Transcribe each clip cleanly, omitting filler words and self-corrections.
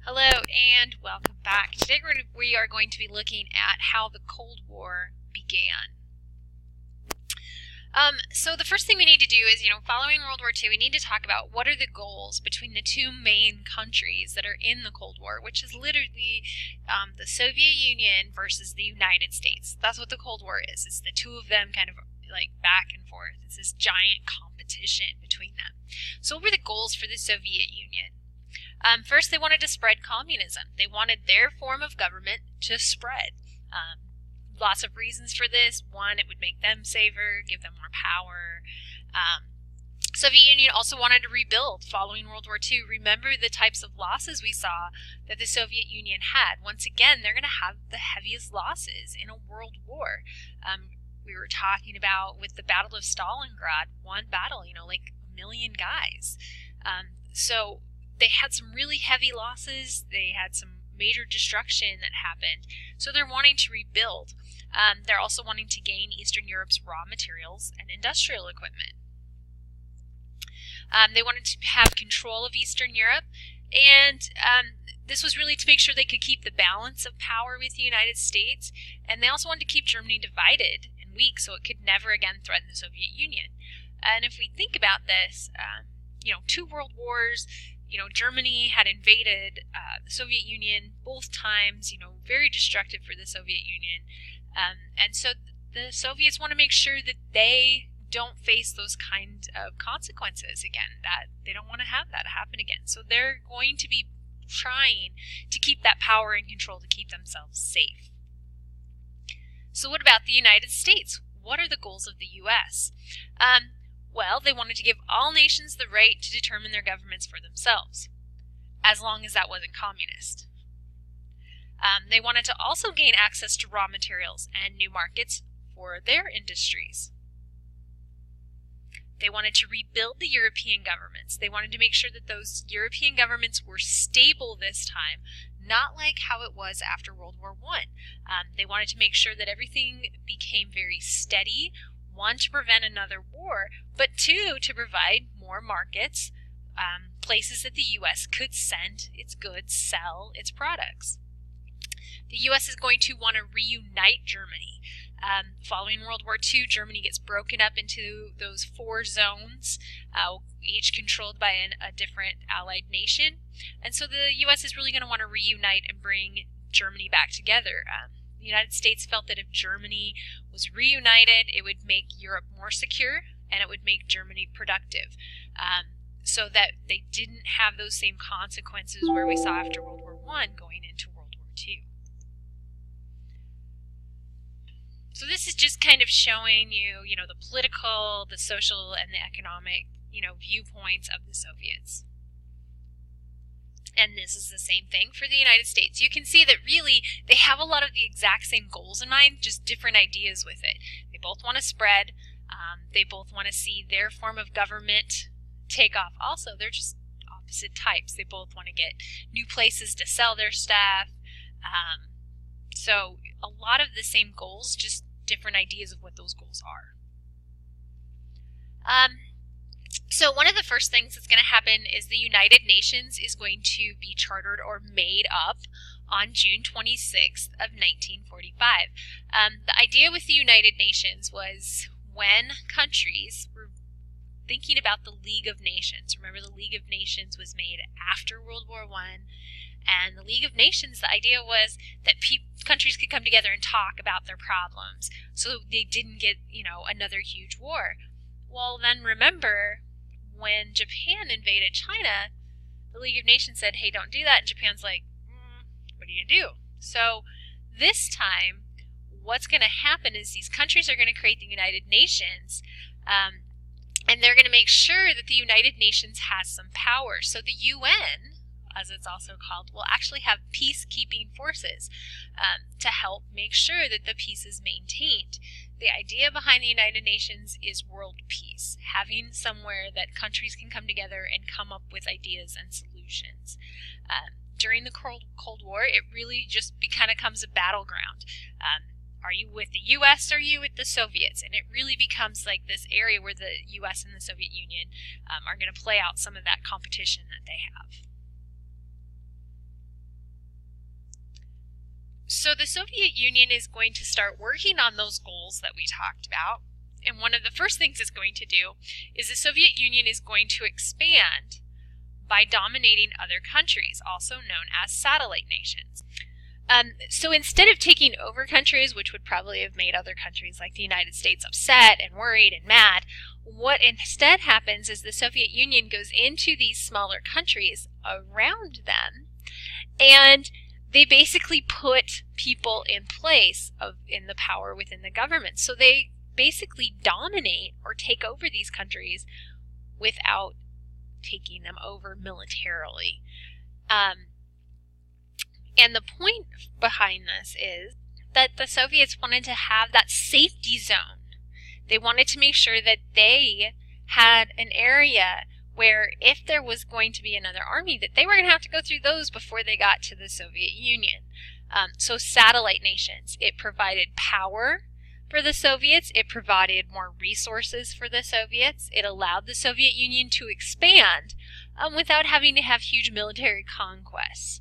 Hello and welcome back. Today we are going to be looking at how the Cold War began. So the first thing we need to do is, following World War II, we need to talk about what are the goals between the two main countries that are in the Cold War, which is literally the Soviet Union versus the United States. That's what the Cold War is. It's the two of them kind of like back and forth. It's this giant competition between them. So what were the goals for the Soviet Union? First, they wanted to spread communism. They wanted their form of government to spread. Lots of reasons for this. One, it would make them safer, give them more power. Soviet Union also wanted to rebuild following World War II. Remember the types of losses we saw that the Soviet Union had. Once again, they're going to have the heaviest losses in a world war. We were talking about with the Battle of Stalingrad, one battle, like 1 million guys. So they had some really heavy losses. They had some major destruction that happened. So they're wanting to rebuild. They're also wanting to gain Eastern Europe's raw materials and industrial equipment. They wanted to have control of Eastern Europe, and this was really to make sure they could keep the balance of power with the United States, and they also wanted to keep Germany divided and weak so it could never again threaten the Soviet Union. And if we think about this, two world wars, Germany had invaded the Soviet Union both times, very destructive for the Soviet Union. And so the Soviets want to make sure that they don't face those kind of consequences again, that they don't want to have that happen again. So they're going to be trying to keep that power and control to keep themselves safe. So what about the United States? What are the goals of the U.S.? Well, they wanted to give all nations the right to determine their governments for themselves, as long as that wasn't communist. They wanted to also gain access to raw materials and new markets for their industries. They wanted to rebuild the European governments. They wanted to make sure that those European governments were stable this time, not like how it was after World War I. They wanted to make sure that everything became very steady, one, to prevent another war, but two, to provide more markets, places that the U.S. could send its goods, sell its products. The U.S. is going to want to reunite Germany. Following World War II, Germany gets broken up into those 4 zones, each controlled by a different allied nation. And so the U.S. is really going to want to reunite and bring Germany back together. The United States felt that if Germany was reunited, it would make Europe more secure and it would make Germany productive, so that they didn't have those same consequences where we saw after World War I going into World War II. So this is just kind of showing you, the political, the social, and the economic, viewpoints of the Soviets. And this is the same thing for the United States. You can see that really they have a lot of the exact same goals in mind, just different ideas with it. They both want to spread. They both want to see their form of government take off. Also, they're just opposite types. They both want to get new places to sell their stuff. So a lot of the same goals, just different ideas of what those goals are. So one of the first things that's going to happen is the United Nations is going to be chartered or made up on June 26th of 1945. The idea with the United Nations was when countries were thinking about the League of Nations. Remember, the League of Nations was made after World War I. And the League of Nations, the idea was that countries could come together and talk about their problems so they didn't get, another huge war. Well, then remember, when Japan invaded China, the League of Nations said, hey, don't do that. And Japan's like, what do you do? So this time, what's going to happen is these countries are going to create the United Nations, and they're going to make sure that the United Nations has some power. So the UN, as it's also called, will actually have peacekeeping forces to help make sure that the peace is maintained. The idea behind the United Nations is world peace, having somewhere that countries can come together and come up with ideas and solutions. During the Cold War, it really just kind of becomes a battleground. Are you with the U.S. or are you with the Soviets? And it really becomes like this area where the U.S. and the Soviet Union are going to play out some of that competition that they have. So the Soviet Union is going to start working on those goals that we talked about. And one of the first things it's going to do is the Soviet Union is going to expand by dominating other countries, also known as satellite nations. So instead of taking over countries, which would probably have made other countries like the United States upset and worried and mad, what instead happens is the Soviet Union goes into these smaller countries around them, and they basically put people in place in the power within the government. So they basically dominate or take over these countries without taking them over militarily. And the point behind this is that the Soviets wanted to have that safety zone. They wanted to make sure that they had an area where if there was going to be another army, that they were going to have to go through those before they got to the Soviet Union. So satellite nations, it provided power for the Soviets, it provided more resources for the Soviets, it allowed the Soviet Union to expand without having to have huge military conquests.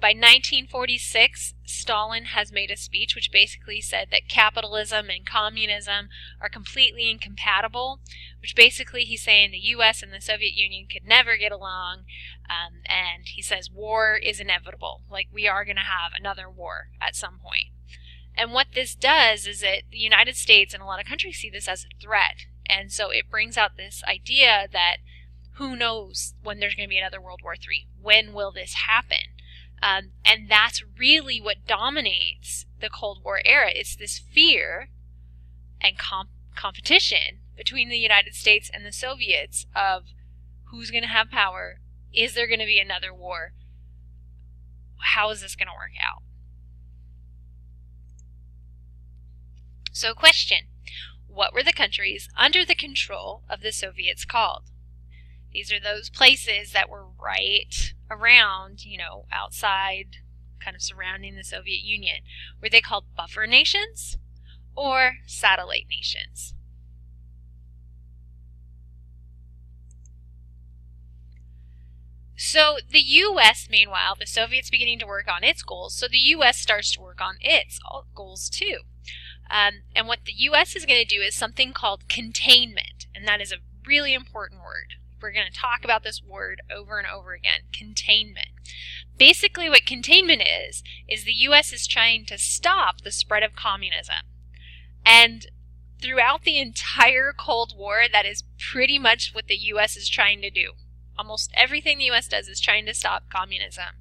By 1946, Stalin has made a speech which basically said that capitalism and communism are completely incompatible, which basically he's saying the U.S. and the Soviet Union could never get along, and he says war is inevitable, like we are going to have another war at some point. And what this does is that the United States and a lot of countries see this as a threat, and so it brings out this idea that who knows when there's going to be another World War III? When will this happen? And that's really what dominates the Cold War era. It's this fear and competition between the United States and the Soviets of who's going to have power. Is there going to be another war? How is this going to work out? So question, what were the countries under the control of the Soviets called? These are those places that were right around, outside, kind of surrounding the Soviet Union. Were they called buffer nations or satellite nations? So the U.S., meanwhile, the Soviets beginning to work on its goals, so the U.S. starts to work on its goals too. And what the U.S. is going to do is something called containment, and that is a really important word. We're going to talk about this word over and over again, containment. Basically what containment is the U.S. is trying to stop the spread of communism. And throughout the entire Cold War, that is pretty much what the U.S. is trying to do. Almost everything the U.S. does is trying to stop communism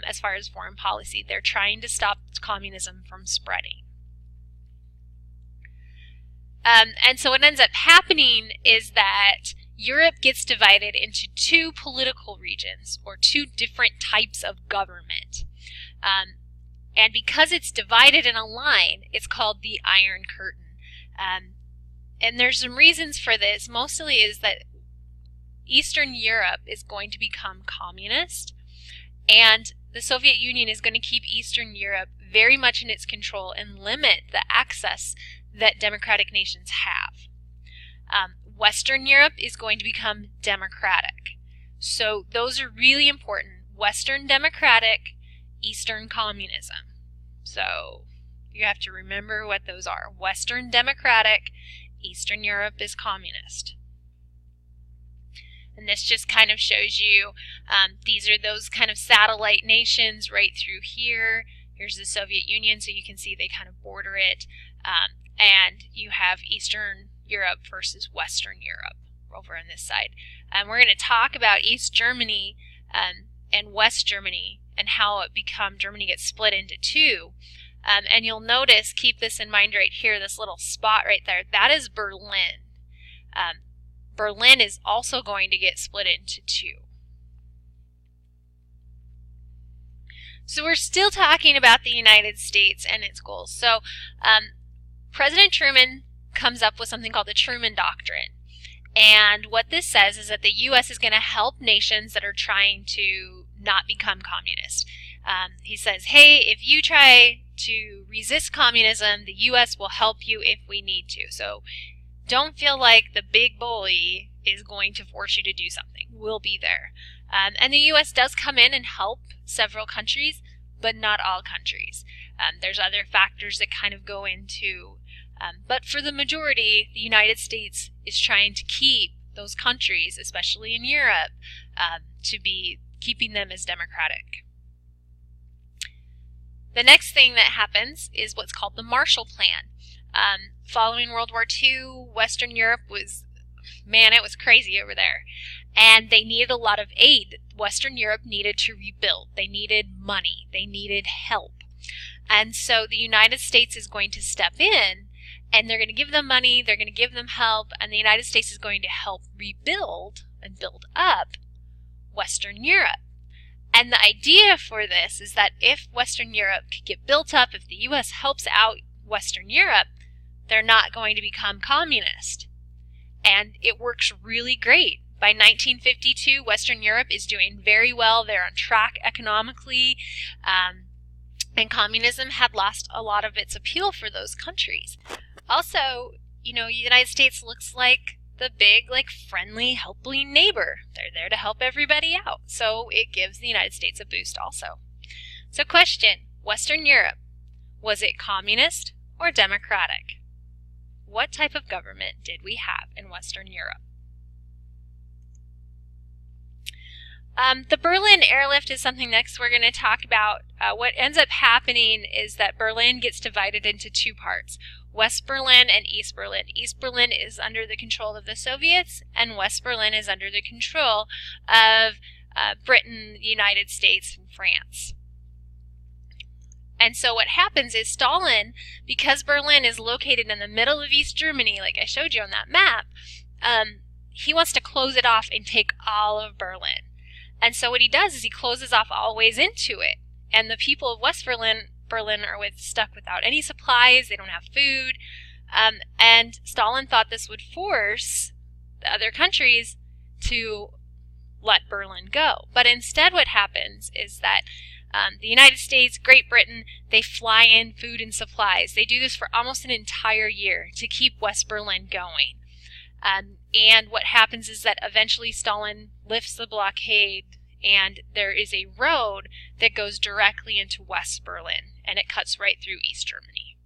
as far as foreign policy. They're trying to stop communism from spreading. And so what ends up happening is that Europe gets divided into two political regions, or two different types of government. And because it's divided in a line, it's called the Iron Curtain. And there's some reasons for this. Mostly is that Eastern Europe is going to become communist, and the Soviet Union is going to keep Eastern Europe very much in its control and limit the access that democratic nations have. Western Europe is going to become democratic. So those are really important. Western democratic, Eastern communism. So you have to remember what those are. Western democratic, Eastern Europe is communist. And this just kind of shows you, these are those kind of satellite nations right through here. Here's the Soviet Union, so you can see they kind of border it. And you have Eastern Europe versus Western Europe over on this side. We're going to talk about East Germany and West Germany and how Germany gets split into two. And you'll notice, keep this in mind right here, this little spot right there, that is Berlin. Berlin is also going to get split into two. So we're still talking about the United States and its goals. So President Truman comes up with something called the Truman Doctrine. And what this says is that the U.S. is going to help nations that are trying to not become communist. He says, hey, if you try to resist communism, the U.S. will help you if we need to. So don't feel like the big bully is going to force you to do something. We'll be there. And the U.S. does come in and help several countries, but not all countries. There's other factors that kind of go into, but for the majority, the United States is trying to keep those countries, especially in Europe, to be keeping them as democratic. The next thing that happens is what's called the Marshall Plan. Following World War II, Western Europe was, man, it was crazy over there. And they needed a lot of aid. Western Europe needed to rebuild. They needed money. They needed help. And so the United States is going to step in, and they're going to give them money, they're going to give them help, and the United States is going to help rebuild and build up Western Europe. And the idea for this is that if Western Europe could get built up, if the U.S. helps out Western Europe, they're not going to become communist. And it works really great. By 1952, Western Europe is doing very well. They're on track economically. And communism had lost a lot of its appeal for those countries. Also, the United States looks like the big, friendly, helping neighbor. They're there to help everybody out. So it gives the United States a boost also. So question, Western Europe, was it communist or democratic? What type of government did we have in Western Europe? The Berlin airlift is something next we're going to talk about. What ends up happening is that Berlin gets divided into two parts, West Berlin and East Berlin. East Berlin is under the control of the Soviets, and West Berlin is under the control of Britain, the United States, and France. And so what happens is Stalin, because Berlin is located in the middle of East Germany, like I showed you on that map, he wants to close it off and take all of Berlin. And so what he does is he closes off all ways into it. And the people of West Berlin are stuck without any supplies. They don't have food. And Stalin thought this would force the other countries to let Berlin go. But instead what happens is that the United States, Great Britain, they fly in food and supplies. They do this for almost an entire year to keep West Berlin going. And what happens is that eventually Stalin lifts the blockade, and there is a road that goes directly into West Berlin, and it cuts right through East Germany.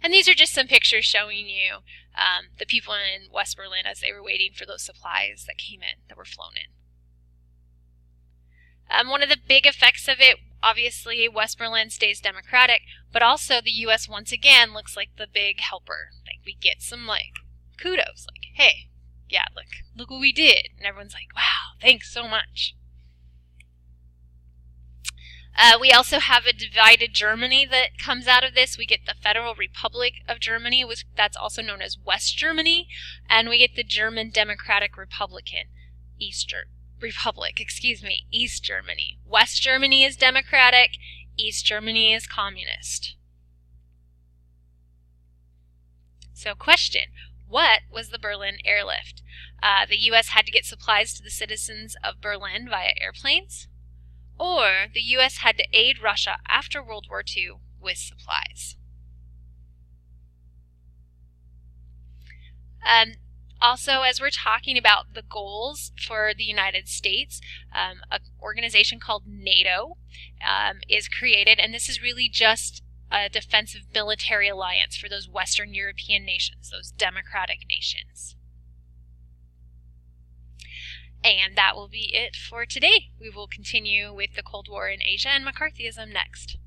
And these are just some pictures showing you the people in West Berlin as they were waiting for those supplies that came in, that were flown in. One of the big effects of it, obviously, West Berlin stays democratic, but also the U.S. once again looks like the big helper. Like, we get some, kudos, hey, yeah, look what we did. And everyone's like, wow, thanks so much. We also have a divided Germany that comes out of this. We get the Federal Republic of Germany, that's also known as West Germany, and we get the German Democratic Republic, East Germany. West Germany is democratic, East Germany is communist. So question, what was the Berlin airlift? The U.S. had to get supplies to the citizens of Berlin via airplanes, or the U.S. had to aid Russia after World War II with supplies. Also, as we're talking about the goals for the United States, an organization called NATO is created, and this is really just a defensive military alliance for those Western European nations, those democratic nations. And that will be it for today. We will continue with the Cold War in Asia and McCarthyism next.